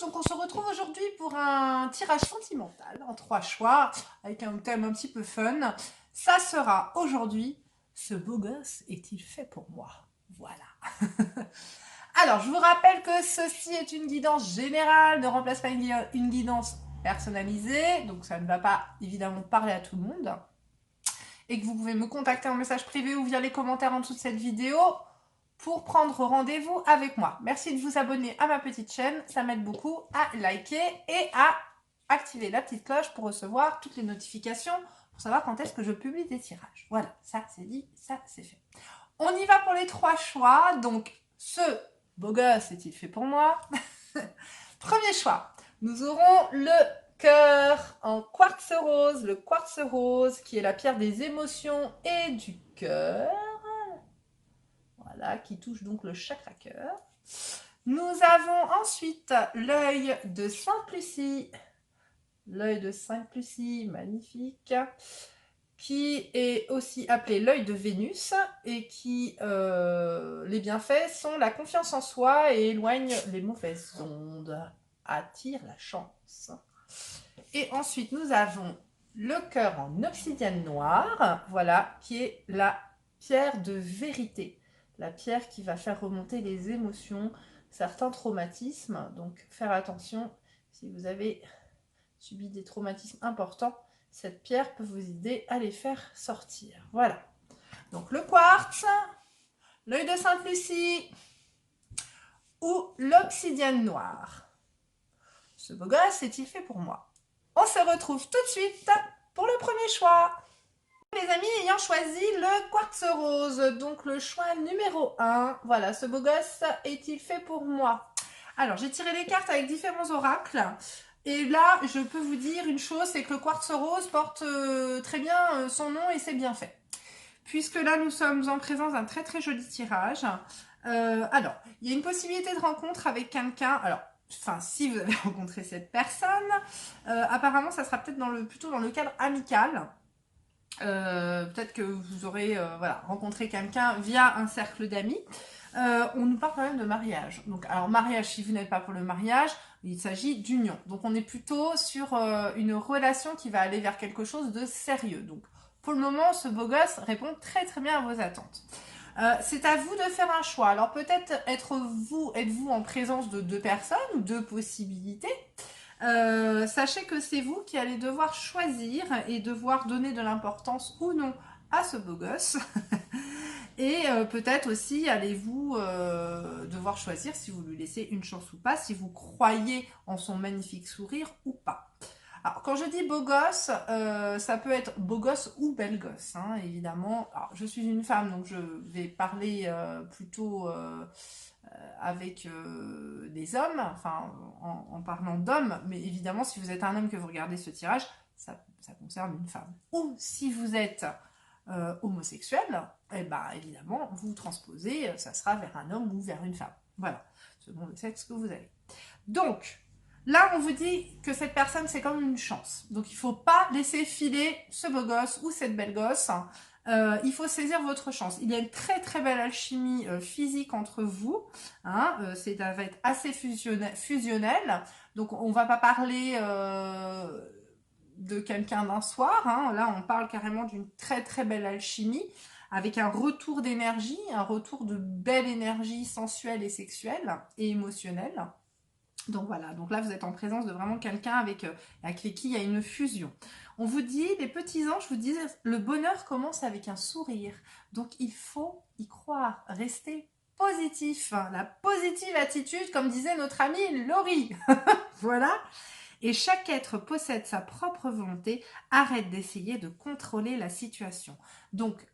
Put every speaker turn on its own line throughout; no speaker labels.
donc on se retrouve aujourd'hui pour un tirage sentimental en 3 choix, avec un thème un petit peu fun. Ça sera aujourd'hui, ce beau gosse est-il fait pour moi? Voilà. Alors, je vous rappelle que ceci est une guidance générale, ne remplace pas une guidance personnalisée, donc ça ne va pas évidemment parler à tout le monde. Et que vous pouvez me contacter en message privé ou via les commentaires en dessous de cette vidéo pour prendre rendez-vous avec moi. Merci de vous abonner à ma petite chaîne, ça m'aide beaucoup à liker et à activer la petite cloche pour recevoir toutes les notifications, pour savoir quand est-ce que je publie des tirages. Voilà, ça c'est dit, ça c'est fait. On y va pour les 3 choix, donc ce beau gosse est-il fait pour moi? Premier choix, nous aurons le cœur en quartz rose, le quartz rose qui est la pierre des émotions et du cœur. Voilà, qui touche donc le chakra cœur. Nous avons ensuite l'œil de Sainte-Lucie. L'œil de Sainte-Lucie, magnifique. Qui est aussi appelé l'œil de Vénus et qui, les bienfaits sont la confiance en soi et éloigne les mauvaises ondes, attire la chance. Et ensuite, nous avons le cœur en obsidienne noire, voilà, qui est la pierre de vérité. La pierre qui va faire remonter les émotions, certains traumatismes. Donc, faire attention si vous avez subi des traumatismes importants. Cette pierre peut vous aider à les faire sortir. Voilà. Donc, le quartz, l'œil de Sainte-Lucie ou l'obsidienne noire. Ce beau gosse est-il fait pour moi? On se retrouve tout de suite pour le premier choix. Les amis, ayant choisi le quartz rose, donc le choix numéro 1, voilà, ce beau gosse est-il fait pour moi? Alors, j'ai tiré les cartes avec différents oracles, et là, je peux vous dire une chose, c'est que le quartz rose porte très bien son nom et c'est bien fait. Puisque là, nous sommes en présence d'un très très joli tirage. Alors, il y a une possibilité de rencontre avec quelqu'un, alors, enfin, si vous avez rencontré cette personne, apparemment, ça sera peut-être plutôt dans le cadre amical. Peut-être que vous aurez voilà, rencontré quelqu'un via un cercle d'amis. On nous parle quand même de mariage. Donc, alors mariage, si vous n'êtes pas pour le mariage, il s'agit d'union. Donc on est plutôt sur une relation qui va aller vers quelque chose de sérieux. Donc pour le moment, ce beau gosse répond très très bien à vos attentes. C'est à vous de faire un choix. Alors peut-être êtes-vous en présence de 2 personnes ou 2 possibilités. Sachez que c'est vous qui allez devoir choisir et devoir donner de l'importance ou non à ce beau gosse. Et peut-être aussi allez-vous devoir choisir si vous lui laissez une chance ou pas, si vous croyez en son magnifique sourire ou pas. Alors, quand je dis beau gosse, ça peut être beau gosse ou belle gosse, hein, évidemment. Alors, je suis une femme, donc je vais parler plutôt avec des hommes, enfin, en parlant d'hommes, mais évidemment, si vous êtes un homme que vous regardez ce tirage, ça concerne une femme. Ou si vous êtes homosexuel, eh ben, évidemment, vous transposez, ça sera vers un homme ou vers une femme. Voilà, selon le sexe que vous avez. Donc, là, on vous dit que cette personne, c'est comme une chance. Donc, il ne faut pas laisser filer ce beau gosse ou cette belle gosse. Il faut saisir votre chance. Il y a une très très belle alchimie physique entre vous. Hein, ça va être assez fusionnel. Donc, on ne va pas parler de quelqu'un d'un soir. Hein. Là, on parle carrément d'une très très belle alchimie avec un retour d'énergie, un retour de belle énergie sensuelle et sexuelle et émotionnelle. Donc voilà, donc là vous êtes en présence de vraiment quelqu'un avec qui il y a une fusion. On vous dit, les petits anges vous disent, le bonheur commence avec un sourire. Donc il faut y croire, rester positif. La positive attitude, comme disait notre amie Laurie. Voilà. Et chaque être possède sa propre volonté. Arrête d'essayer de contrôler la situation. Donc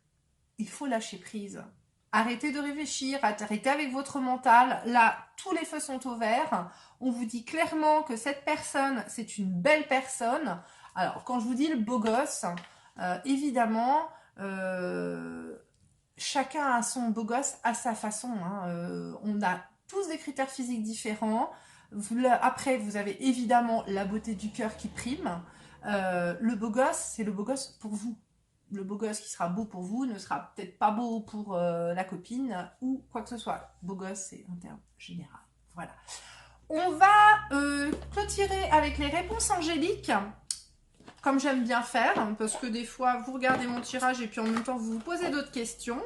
il faut lâcher prise. Arrêtez de réfléchir, arrêtez avec votre mental. Là, tous les feux sont au vert. On vous dit clairement que cette personne, c'est une belle personne. Alors, quand je vous dis le beau gosse, évidemment, chacun a son beau gosse à sa façon. Hein. On a tous des critères physiques différents. Après, vous avez évidemment la beauté du cœur qui prime. Le beau gosse, c'est le beau gosse pour vous. Le beau gosse qui sera beau pour vous ne sera peut-être pas beau pour la copine ou quoi que ce soit. Beau gosse, c'est un terme général. Voilà. On va retirer avec les réponses angéliques, comme j'aime bien faire, parce que des fois, vous regardez mon tirage et puis en même temps, vous vous posez d'autres questions.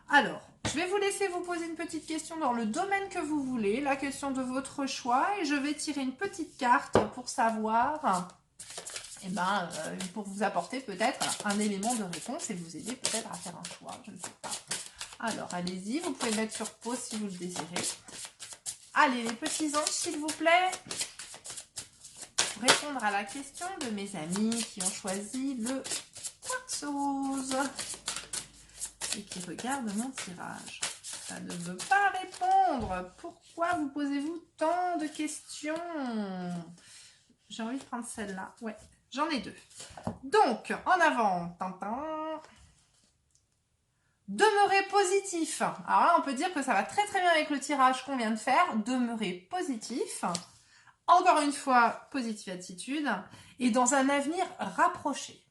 Alors, je vais vous laisser vous poser une petite question dans le domaine que vous voulez, la question de votre choix, et je vais tirer une petite carte pour savoir, pour vous apporter peut-être un élément de réponse et vous aider peut-être à faire un choix, je ne sais pas. Alors, allez-y, vous pouvez mettre sur pause si vous le désirez. Allez, les petits anges, s'il vous plaît, pour répondre à la question de mes amis qui ont choisi le quartz rose et qui regardent mon tirage. Ça ne veut pas répondre. Pourquoi vous posez-vous tant de questions? J'ai envie de prendre celle-là. Ouais, j'en ai deux. Donc, en avant, tintin. Demeurer positif. Alors là, on peut dire que ça va très très bien avec le tirage qu'on vient de faire. Demeurer positif. Encore une fois, positive attitude. Et dans un avenir rapproché.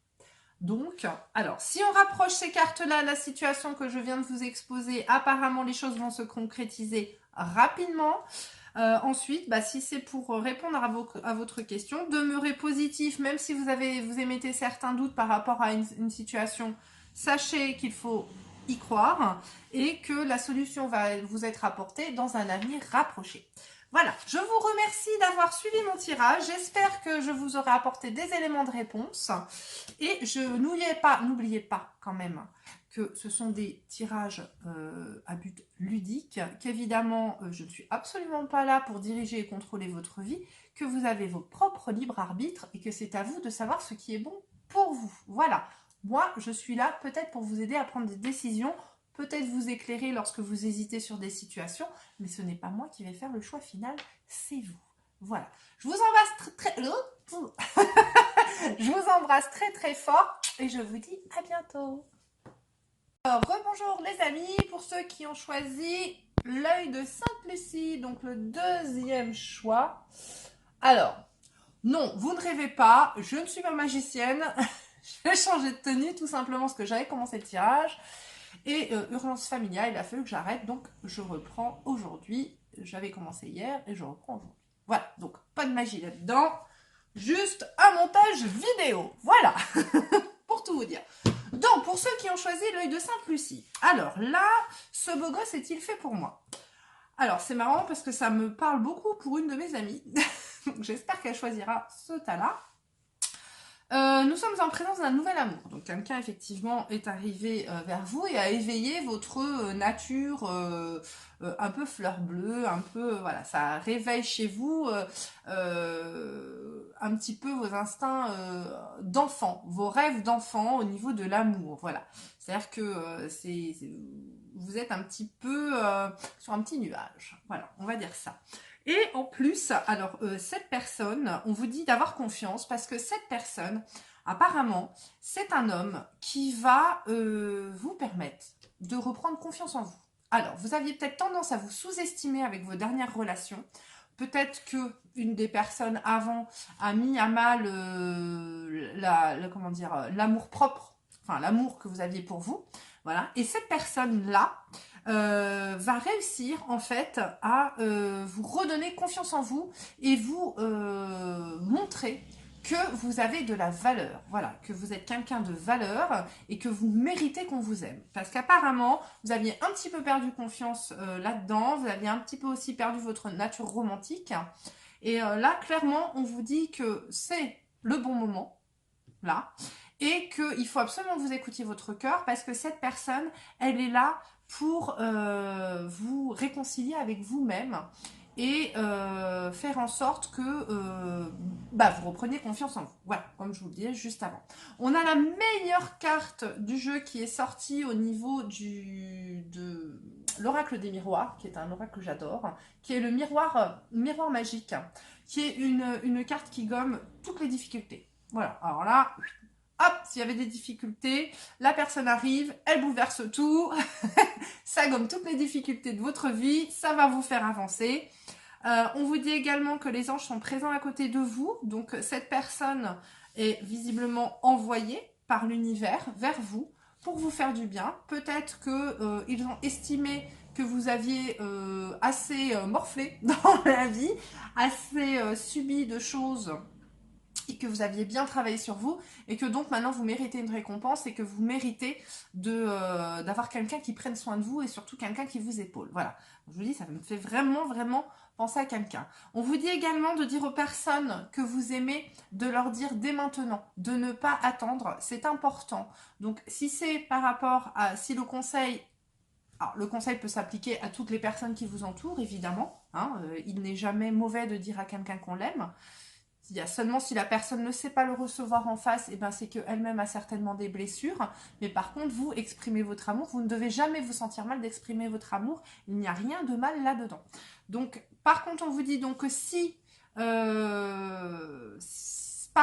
Donc, alors, si on rapproche ces cartes-là, la situation que je viens de vous exposer, apparemment, les choses vont se concrétiser rapidement. Ensuite, si c'est pour répondre à votre question, demeurez positif, même si vous émettez certains doutes par rapport à une situation, sachez qu'il faut y croire et que la solution va vous être apportée dans un avenir rapproché. Voilà, je vous remercie d'avoir suivi mon tirage. J'espère que je vous aurai apporté des éléments de réponse. Et n'oubliez pas quand même que ce sont des tirages à but ludique, qu'évidemment, je ne suis absolument pas là pour diriger et contrôler votre vie, que vous avez vos propres libres arbitres et que c'est à vous de savoir ce qui est bon pour vous. Voilà, moi, je suis là peut-être pour vous aider à prendre des décisions, peut-être vous éclairer lorsque vous hésitez sur des situations, mais ce n'est pas moi qui vais faire le choix final, c'est vous. Voilà. Je vous embrasse je vous embrasse très très fort et je vous dis à bientôt. Alors, rebonjour les amis, pour ceux qui ont choisi l'œil de Sainte-Lucie, donc le deuxième choix. Alors, non, vous ne rêvez pas, je ne suis pas magicienne, je vais changer de tenue tout simplement parce que j'avais commencé le tirage. Et urgence familiale, il a fallu que j'arrête, donc je reprends aujourd'hui. J'avais commencé hier et je reprends aujourd'hui. Voilà, donc pas de magie là-dedans, juste un montage vidéo. Voilà, pour tout vous dire. Donc, pour ceux qui ont choisi l'œil de Sainte-Lucie, alors là, ce beau gosse est-il fait pour moi? Alors, c'est marrant parce que ça me parle beaucoup pour une de mes amies. Donc, j'espère qu'elle choisira ce tas-là. Nous sommes en présence d'un nouvel amour. Donc quelqu'un effectivement est arrivé vers vous et a éveillé votre nature un peu fleur bleue, un peu voilà, ça réveille chez vous un petit peu vos instincts d'enfant, vos rêves d'enfant au niveau de l'amour. Voilà, c'est-à-dire que vous êtes un petit peu sur un petit nuage. Voilà, on va dire ça. Et en plus, alors cette personne, on vous dit d'avoir confiance parce que cette personne, apparemment, c'est un homme qui va vous permettre de reprendre confiance en vous. Alors, vous aviez peut-être tendance à vous sous-estimer avec vos dernières relations. Peut-être que une des personnes avant a mis à mal l'amour propre, enfin l'amour que vous aviez pour vous. Voilà. Et cette personne-là, va réussir en fait à vous redonner confiance en vous et vous montrer que vous avez de la valeur, voilà, que vous êtes quelqu'un de valeur et que vous méritez qu'on vous aime. Parce qu'apparemment, vous aviez un petit peu perdu confiance là-dedans, vous aviez un petit peu aussi perdu votre nature romantique. Et là, clairement, on vous dit que c'est le bon moment, là, et qu'il faut absolument que vous écoutiez votre cœur parce que cette personne, elle est là pour vous réconcilier avec vous-même et faire en sorte que vous repreniez confiance en vous. Voilà, comme je vous le disais juste avant. On a la meilleure carte du jeu qui est sortie au niveau de l'oracle des miroirs, qui est un oracle que j'adore, qui est le miroir magique, qui est une carte qui gomme toutes les difficultés. Voilà, alors là, hop, s'il y avait des difficultés, la personne arrive, elle bouleverse tout, ça gomme toutes les difficultés de votre vie, ça va vous faire avancer. On vous dit également que les anges sont présents à côté de vous, donc cette personne est visiblement envoyée par l'univers vers vous pour vous faire du bien. Peut-être qu'ils ont estimé que vous aviez assez morflé dans la vie, assez subi de choses et que vous aviez bien travaillé sur vous et que donc maintenant vous méritez une récompense et que vous méritez d'avoir quelqu'un qui prenne soin de vous et surtout quelqu'un qui vous épaule. Voilà, je vous dis, ça me fait vraiment penser à quelqu'un. On vous dit également de dire aux personnes que vous aimez, de leur dire dès maintenant, de ne pas attendre, c'est important. Donc si c'est par rapport à, si le conseil... Alors, le conseil peut s'appliquer à toutes les personnes qui vous entourent, évidemment. Hein, il n'est jamais mauvais de dire à quelqu'un qu'on l'aime. Il y a seulement si la personne ne sait pas le recevoir en face, et ben c'est qu'elle-même a certainement des blessures. Mais par contre, vous exprimez votre amour. Vous ne devez jamais vous sentir mal d'exprimer votre amour. Il n'y a rien de mal là-dedans. Donc, par contre, on vous dit donc que si, par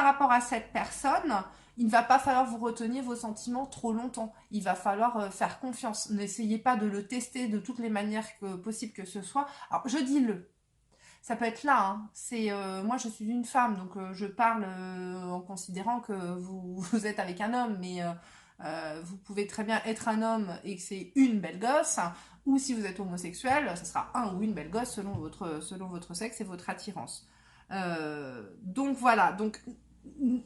rapport à cette personne, il ne va pas falloir vous retenir vos sentiments trop longtemps. Il va falloir faire confiance. N'essayez pas de le tester de toutes les manières possibles que ce soit. Alors, je dis le. Ça peut être là, hein. C'est moi je suis une femme, donc je parle en considérant que vous êtes avec un homme, mais vous pouvez très bien être un homme et que c'est une belle gosse, hein, ou si vous êtes homosexuel, ce sera un ou une belle gosse selon votre sexe et votre attirance. Donc voilà, donc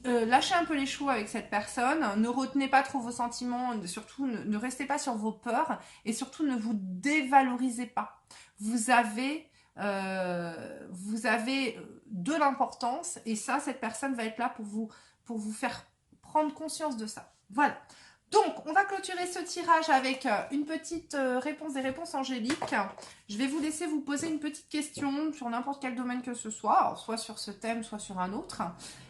lâchez un peu les chevaux avec cette personne, ne retenez pas trop vos sentiments, surtout ne restez pas sur vos peurs et surtout ne vous dévalorisez pas. Vous avez de l'importance et ça, cette personne va être là pour vous faire prendre conscience de ça. Voilà. Donc, on va clôturer ce tirage avec une petite réponse des réponses angéliques. Je vais vous laisser vous poser une petite question sur n'importe quel domaine que ce soit, alors, soit sur ce thème, soit sur un autre.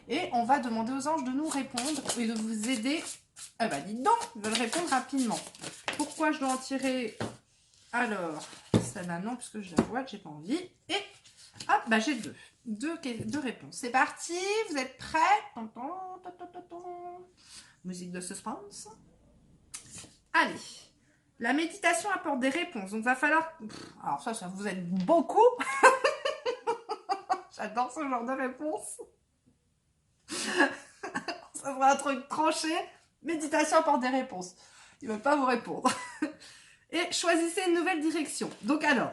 Et on va demander aux anges de nous répondre et de vous aider. Ah bah dites donc, ils veulent répondre rapidement. Pourquoi je dois en tirer... Alors, celle-là non, puisque je la vois, j'ai pas envie. Et hop, bah j'ai deux réponses. C'est parti, vous êtes prêts? Musique de suspense. Allez, la méditation apporte des réponses, donc va falloir... Alors ça vous aide beaucoup. J'adore ce genre de réponse. Ça fera un truc tranché. Méditation apporte des réponses. Il ne va pas vous répondre. Et choisissez une nouvelle direction. Donc alors,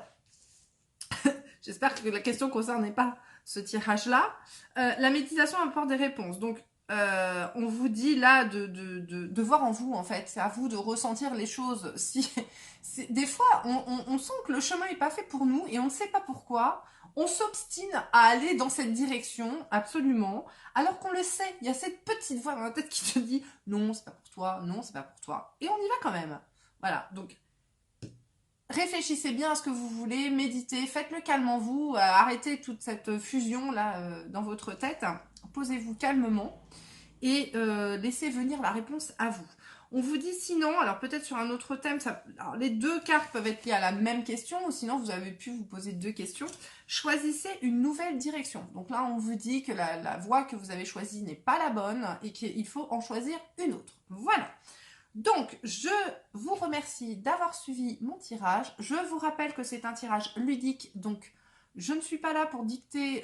j'espère que la question ne concernait pas ce tirage-là. La méditation apporte des réponses. Donc, on vous dit là de voir en vous, en fait. C'est à vous de ressentir les choses. Des fois, on sent que le chemin n'est pas fait pour nous et on ne sait pas pourquoi. On s'obstine à aller dans cette direction, absolument, alors qu'on le sait. Il y a cette petite voix dans la tête qui te dit « Non, c'est pas pour toi, non, c'est pas pour toi. » Et on y va quand même. Voilà, donc réfléchissez bien à ce que vous voulez, méditez, faites-le calme en vous, arrêtez toute cette fusion-là dans votre tête, posez-vous calmement et laissez venir la réponse à vous. On vous dit sinon, alors peut-être sur un autre thème, alors les deux cartes peuvent être liées à la même question, ou sinon vous avez pu vous poser deux questions. Choisissez une nouvelle direction. Donc là, on vous dit que la voie que vous avez choisie n'est pas la bonne et qu'il faut en choisir une autre. Voilà. Donc, je vous remercie d'avoir suivi mon tirage. Je vous rappelle que c'est un tirage ludique, donc je ne suis pas là pour dicter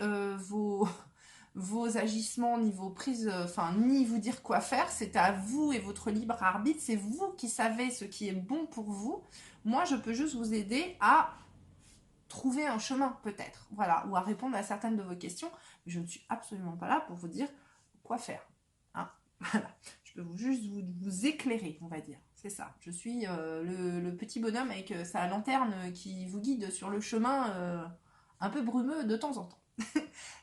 vos agissements, ni vos prises, ni vous dire quoi faire. C'est à vous et votre libre arbitre. C'est vous qui savez ce qui est bon pour vous. Moi, je peux juste vous aider à trouver un chemin, peut-être, voilà, ou à répondre à certaines de vos questions. Mais je ne suis absolument pas là pour vous dire quoi faire. Hein, voilà. Je peux juste vous éclairer, on va dire. C'est ça. Je suis le petit bonhomme avec sa lanterne qui vous guide sur le chemin un peu brumeux de temps en temps.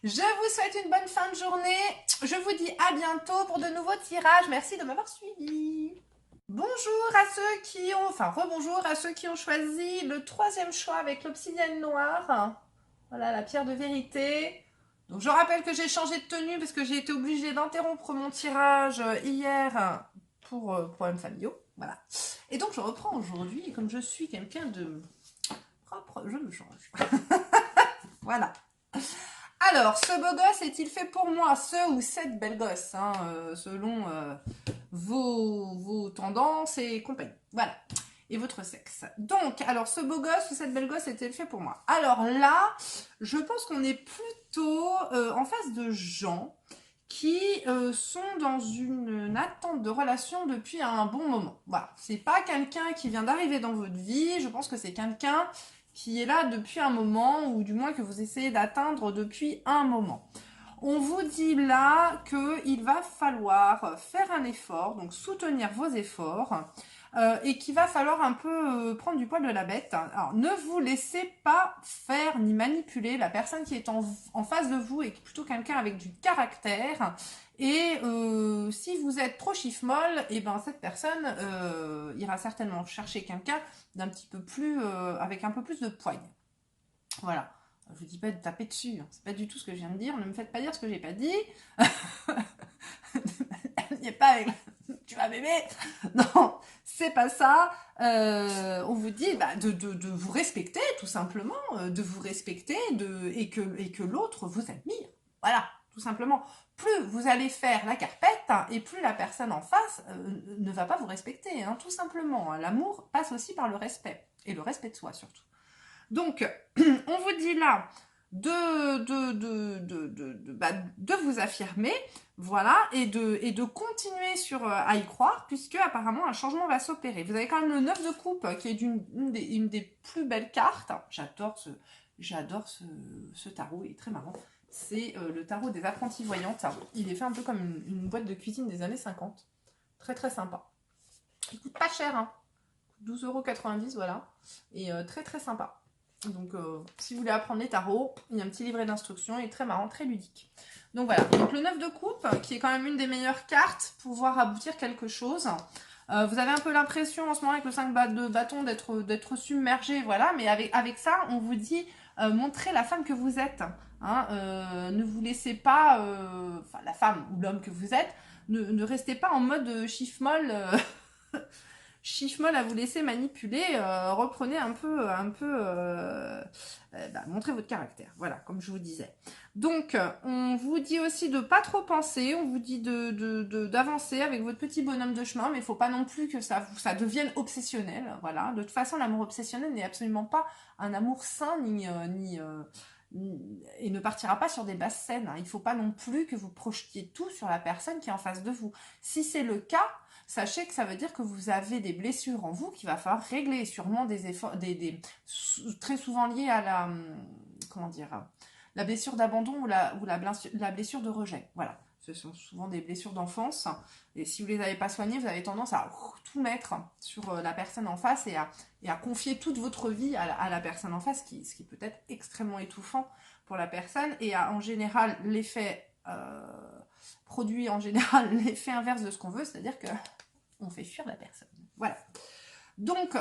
Je vous souhaite une bonne fin de journée. Je vous dis à bientôt pour de nouveaux tirages. Merci de m'avoir suivi. Bonjour à ceux qui ont... Enfin, rebonjour à ceux qui ont choisi le troisième choix avec l'obsidienne noire. Voilà, la pierre de vérité. Donc je rappelle que j'ai changé de tenue parce que j'ai été obligée d'interrompre mon tirage hier pour problèmes familiaux. Voilà. Et donc je reprends aujourd'hui et comme je suis quelqu'un de propre, je me change. Voilà. Alors, ce beau gosse est-il fait pour moi? Ce ou cette belle gosse, hein, selon vos tendances et compagnie. Voilà. Et votre sexe. Donc, alors, ce beau gosse ou cette belle gosse est-elle fait pour moi? Alors là, je pense qu'on est plutôt en face de gens qui sont dans une attente de relation depuis un bon moment. Voilà, c'est pas quelqu'un qui vient d'arriver dans votre vie, je pense que c'est quelqu'un qui est là depuis un moment, ou du moins que vous essayez d'atteindre depuis un moment. On vous dit là qu'il va falloir faire un effort, donc soutenir vos efforts, et qu'il va falloir un peu prendre du poil de la bête. Alors, ne vous laissez pas faire ni manipuler. La personne qui est en face de vous est plutôt quelqu'un avec du caractère. Et si vous êtes trop chiffre-molle, et ben cette personne ira certainement chercher quelqu'un d'un petit peu plus, avec un peu plus de poigne. Voilà. Je vous dis pas de taper dessus, hein. C'est pas du tout ce que je viens de dire. Ne me faites pas dire ce que j'ai pas dit. Il n'y a pas avec... Tu vas m'aimer. Non, c'est pas ça. On vous dit bah, de vous respecter, tout simplement. De vous respecter et que l'autre vous admire. Voilà, tout simplement. Plus vous allez faire la carpette, et plus la personne en face ne va pas vous respecter, hein, tout simplement. L'amour passe aussi par le respect. Et le respect de soi, surtout. Donc, on vous dit là de vous affirmer, voilà, et de continuer à y croire, puisque apparemment un changement va s'opérer. Vous avez quand même le 9 de coupe, qui est une des plus belles cartes. J'adore ce tarot, il est très marrant. C'est le tarot des apprentis voyantes. Il est fait un peu comme une boîte de cuisine des années 50. Très très sympa. Il coûte pas cher, hein. 12,90 €, voilà. Et très très sympa. Donc, si vous voulez apprendre les tarots, il y a un petit livret d'instructions, il est très marrant, très ludique. Donc voilà, donc le 9 de coupe, qui est quand même une des meilleures cartes pour voir aboutir quelque chose. Vous avez un peu l'impression en ce moment avec le 5 de bâton d'être submergé, voilà, mais avec ça, on vous dit montrez la femme que vous êtes. Hein, ne vous laissez pas, enfin la femme ou l'homme que vous êtes, ne restez pas en mode chiffre-molle. Chiffre-molle à vous laisser manipuler, reprenez montrez votre caractère, voilà, comme je vous disais. Donc, on vous dit aussi de pas trop penser, on vous dit d'avancer avec votre petit bonhomme de chemin, mais il faut pas non plus que ça devienne obsessionnel, voilà. De toute façon, l'amour obsessionnel n'est absolument pas un amour sain, et ne partira pas sur des basses scènes, hein. Il faut pas non plus que vous projetiez tout sur la personne qui est en face de vous. Si c'est le cas, sachez que ça veut dire que vous avez des blessures en vous qu'il va falloir régler, sûrement des efforts, très souvent liés à comment dire, la blessure d'abandon ou la blessure de rejet. Voilà, ce sont souvent des blessures d'enfance, et si vous les avez pas soignées, vous avez tendance à tout mettre sur la personne en face et à confier toute votre vie à la personne en face, ce qui peut être extrêmement étouffant pour la personne, et en général l'effet produit en général l'effet inverse de ce qu'on veut, c'est-à-dire que on fait fuir la personne. Voilà. Donc,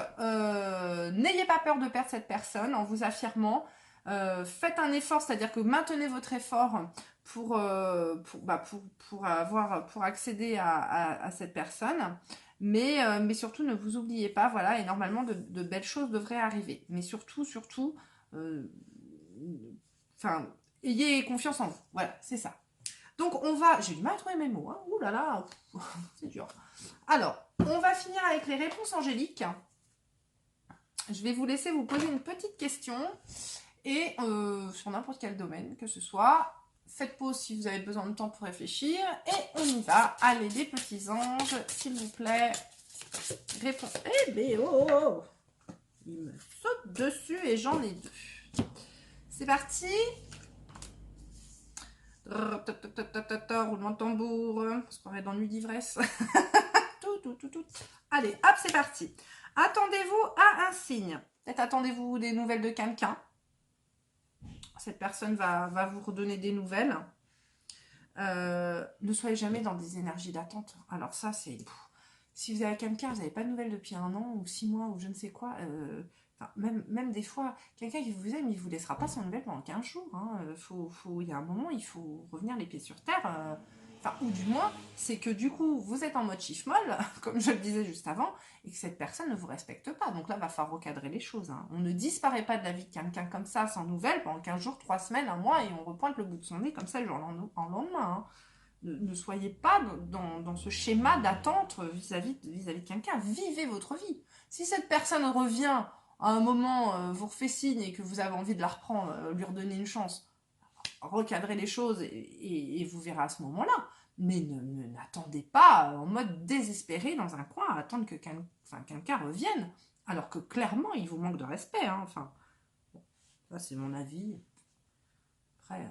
n'ayez pas peur de perdre cette personne en vous affirmant. Faites un effort, c'est-à-dire que maintenez votre effort pour accéder à cette personne. Mais surtout, ne vous oubliez pas, voilà, et normalement, de belles choses devraient arriver. Mais surtout, ayez confiance en vous. Voilà, c'est ça. Donc on va... J'ai du mal à trouver mes mots, hein. Ouh là là, c'est dur. Alors, on va finir avec les réponses angéliques. Je vais vous laisser vous poser une petite question, et sur n'importe quel domaine que ce soit. Faites pause si vous avez besoin de temps pour réfléchir, et on y va. Allez, les petits anges, s'il vous plaît. Réponse. Eh ben oh, il me saute dessus et j'en ai deux. C'est parti. Roulement de tambour, on se croirait dans Nuit d'ivresse. tout. Allez, hop, c'est parti. Attendez-vous à un signe. Peut-être attendez-vous des nouvelles de quelqu'un. Cette personne va vous redonner des nouvelles. Ne soyez jamais dans des énergies d'attente. Alors ça, c'est... Si vous avez quelqu'un, vous n'avez pas de nouvelles depuis 1 an ou 6 mois ou je ne sais quoi... même des fois, quelqu'un qui vous aime, il ne vous laissera pas sans nouvelles pendant 15 jours. Hein. Il y a un moment, il faut revenir les pieds sur terre. Ou du moins, c'est que du coup, vous êtes en mode chiffre-molle, comme je le disais juste avant, et que cette personne ne vous respecte pas. Donc là, il va falloir recadrer les choses. Hein. On ne disparaît pas de la vie de quelqu'un comme ça, sans nouvelles, pendant 15 jours, 3 semaines, 1 mois, et on repointe le bout de son nez comme ça, le jour en lendemain. Hein. Ne soyez pas dans ce schéma d'attente vis-à-vis de quelqu'un. Vivez votre vie. Si cette personne revient à un moment, vous refait signe et que vous avez envie de la reprendre, lui redonner une chance, recadrer les choses et vous verrez à ce moment-là. Mais n'attendez pas en mode désespéré dans un coin à attendre que quelqu'un revienne. Alors que clairement, il vous manque de respect. Hein. Enfin, bon, ça c'est mon avis. Après,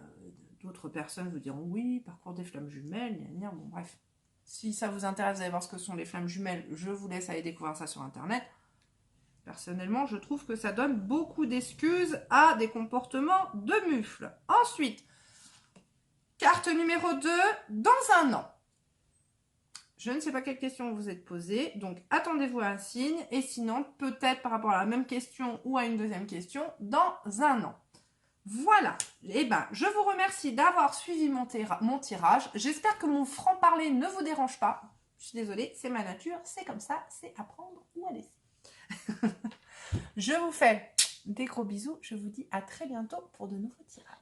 d'autres personnes vous diront oui, parcours des flammes jumelles, gna, gna. Bon bref. Si ça vous intéresse d'aller voir ce que sont les flammes jumelles, je vous laisse aller découvrir ça sur internet. Personnellement, je trouve que ça donne beaucoup d'excuses à des comportements de mufle. Ensuite, carte numéro 2, dans un an. Je ne sais pas quelle question vous êtes posée, donc attendez-vous à un signe, et sinon, peut-être par rapport à la même question ou à une deuxième question, dans un an. Voilà, et ben, je vous remercie d'avoir suivi mon tirage. J'espère que mon franc-parler ne vous dérange pas. Je suis désolée, c'est ma nature, c'est comme ça, c'est à prendre ou à laisser. Je vous fais des gros bisous, je vous dis à très bientôt pour de nouveaux tirages.